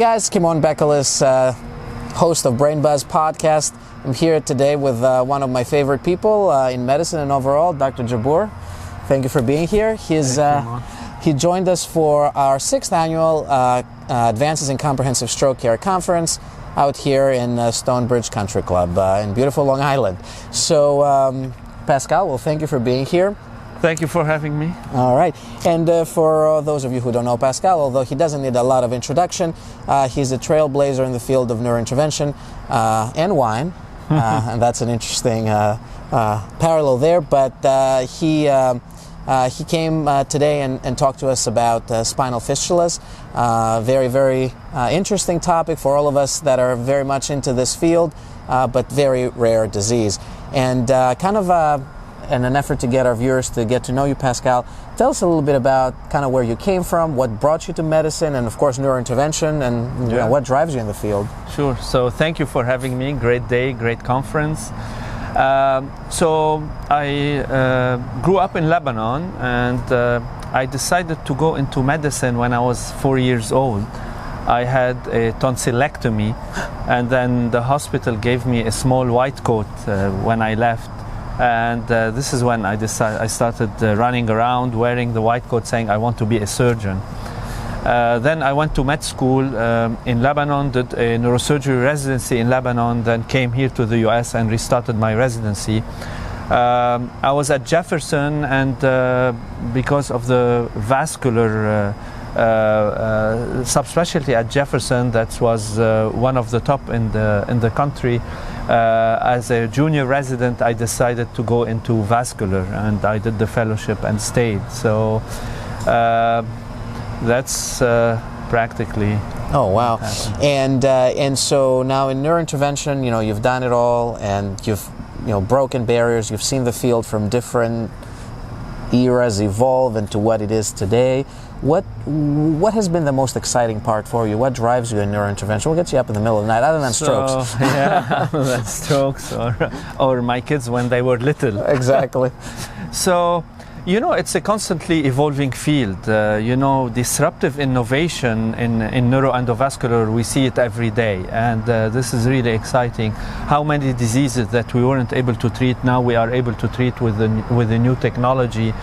guys, Kimon Bekelis, host of Brain Buzz podcast. I'm here today with one of my favorite people in medicine and overall, Dr. Jabbour. Thank you for being here. He joined us for our 6th annual Advances in Comprehensive Stroke Care Conference out here in Stonebridge Country Club in beautiful Long Island. So, Pascal, well, thank you for being here. Thank you for having me. All right. And for those of you who don't know Pascal, although he doesn't need a lot of introduction, he's a trailblazer in the field of neurointervention and wine. And that's an interesting parallel there. But he came today and talked to us about spinal fistulas. Very, very interesting topic for all of us that are very much into this field, but very rare disease. And in an effort to get our viewers to get to know you, Pascal, tell us a little bit about kind of where you came from, what brought you to medicine, and of course neurointervention, and you know, what drives you in the field. Sure. So thank you for having me. Great day, great conference. So I grew up in Lebanon, and I decided to go into medicine when I was 4 years old. I had a tonsillectomy, and then the hospital gave me a small white coat when I left. And this is when I started running around wearing the white coat saying I want to be a surgeon. Then I went to med school in Lebanon, did a neurosurgery residency in Lebanon, then came here to the US and restarted my residency. I was at Jefferson, and because of the vascular subspecialty at Jefferson, that was one of the top in the country. As a junior resident, I decided to go into vascular, and I did the fellowship and stayed. So that's practically. Oh wow! And so now in neurointervention, you know, you've done it all, and you've broken barriers. You've seen the field from different eras evolve into what it is today. What has been the most exciting part for you? What drives you in neurointervention? What gets you up in the middle of the night, other than strokes? Yeah, that's strokes or my kids when they were little. Exactly. So, it's a constantly evolving field. Disruptive innovation in neuroendovascular, we see it every day. And this is really exciting. How many diseases that we weren't able to treat, now we are able to treat with the new technology.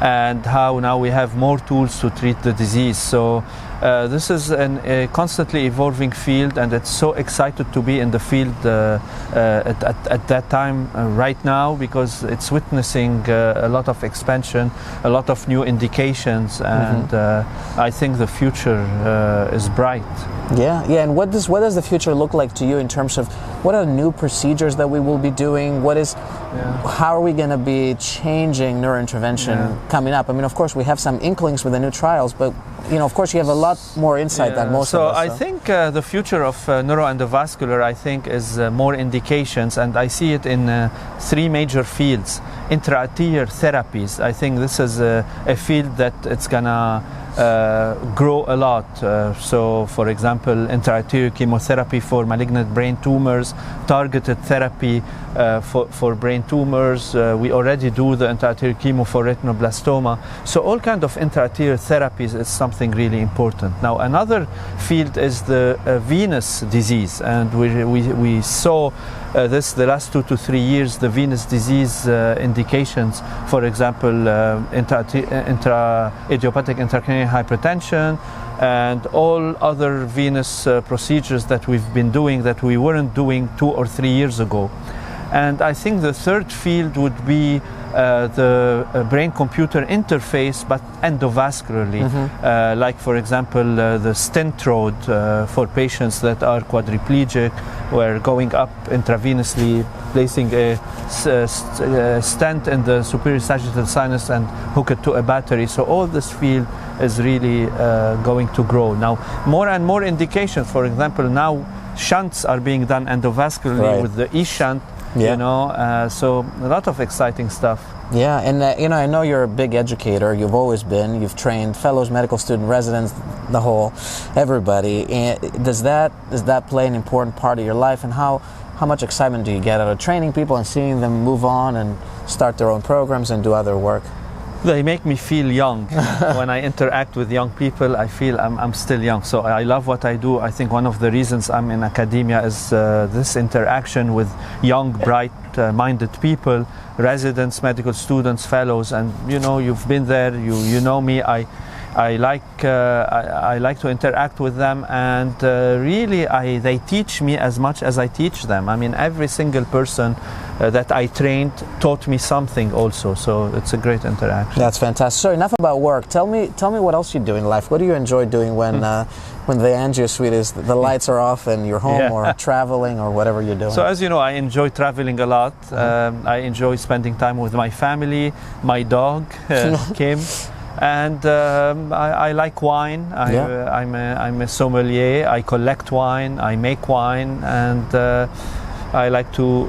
And how now we have more tools to treat the disease. So this is a constantly evolving field, and it's so excited to be in the field at that time right now, because it's witnessing a lot of expansion, a lot of new indications, and I think the future is bright. Yeah. And what does the future look like to you in terms of what are new procedures that we will be doing? How are we going to be changing neurointervention coming up? I mean, of course, we have some inklings with the new trials, but of course, you have a lot more insight than most of us. So I think the future of neuroendovascular, I think, is more indications, and I see it in 3 major fields. Intra-arterial therapies, I think this is a field that it's gonna grow a lot. So, for example, intra-arterial chemotherapy for malignant brain tumors, targeted therapy for brain tumors. We already do the intra-arterial chemo for retinoblastoma. So all kind of intra-arterial therapies is something really important. Now, another field is the venous disease, and we saw this the last 2 to 3 years, the venous disease indications, for example, idiopathic intracranial hypertension, and all other venous procedures that we've been doing that we weren't doing 2 or 3 years ago. And I think the third field would be the brain-computer interface, but endovascularly, like, for example, the stent rod for patients that are quadriplegic, where going up intravenously, placing a stent in the superior sagittal sinus and hook it to a battery. So all this field is really going to grow. Now, more and more indications. For example, now shunts are being done endovascularly with the e-shunt. So a lot of exciting stuff. Yeah, and I know you're a big educator. You've always been. You've trained fellows, medical student residents, everybody. And does that play an important part of your life? And how much excitement do you get out of training people and seeing them move on and start their own programs and do other work? They make me feel young. When I interact with young people, I feel I'm still young. So I love what I do. I think one of the reasons I'm in academia is this interaction with young, bright-minded people, residents, medical students, fellows, and you've been there. You know me. I like to interact with them, and really they teach me as much as I teach them. I mean, every single person that I trained taught me something also, so it's a great interaction. That's fantastic. So enough about work. Tell me what else you do in life. What do you enjoy doing when the angio suite is, the lights are off and you're home or traveling or whatever you're doing? So as you know, I enjoy traveling a lot. I enjoy spending time with my family, my dog, Kim. And I like wine. I'm a sommelier. I collect wine. I make wine, and I like to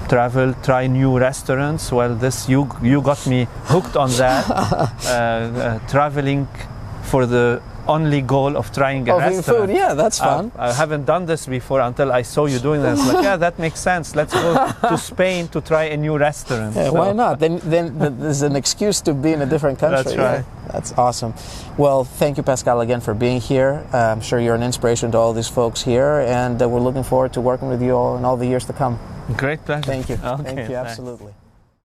travel, try new restaurants. Well, you got me hooked on that. Traveling for the only goal of trying a restaurant. Food, yeah, that's fun. I haven't done this before until I saw you doing this. Like, yeah, that makes sense. Let's go to Spain to try a new restaurant. Yeah, why not? Then there's an excuse to be in a different country. That's right. Yeah, that's awesome. Well, thank you, Pascal, again for being here. I'm sure you're an inspiration to all these folks here, and we're looking forward to working with you all in all the years to come. Great pleasure. Thank you. Okay, Thank you, thanks. absolutely.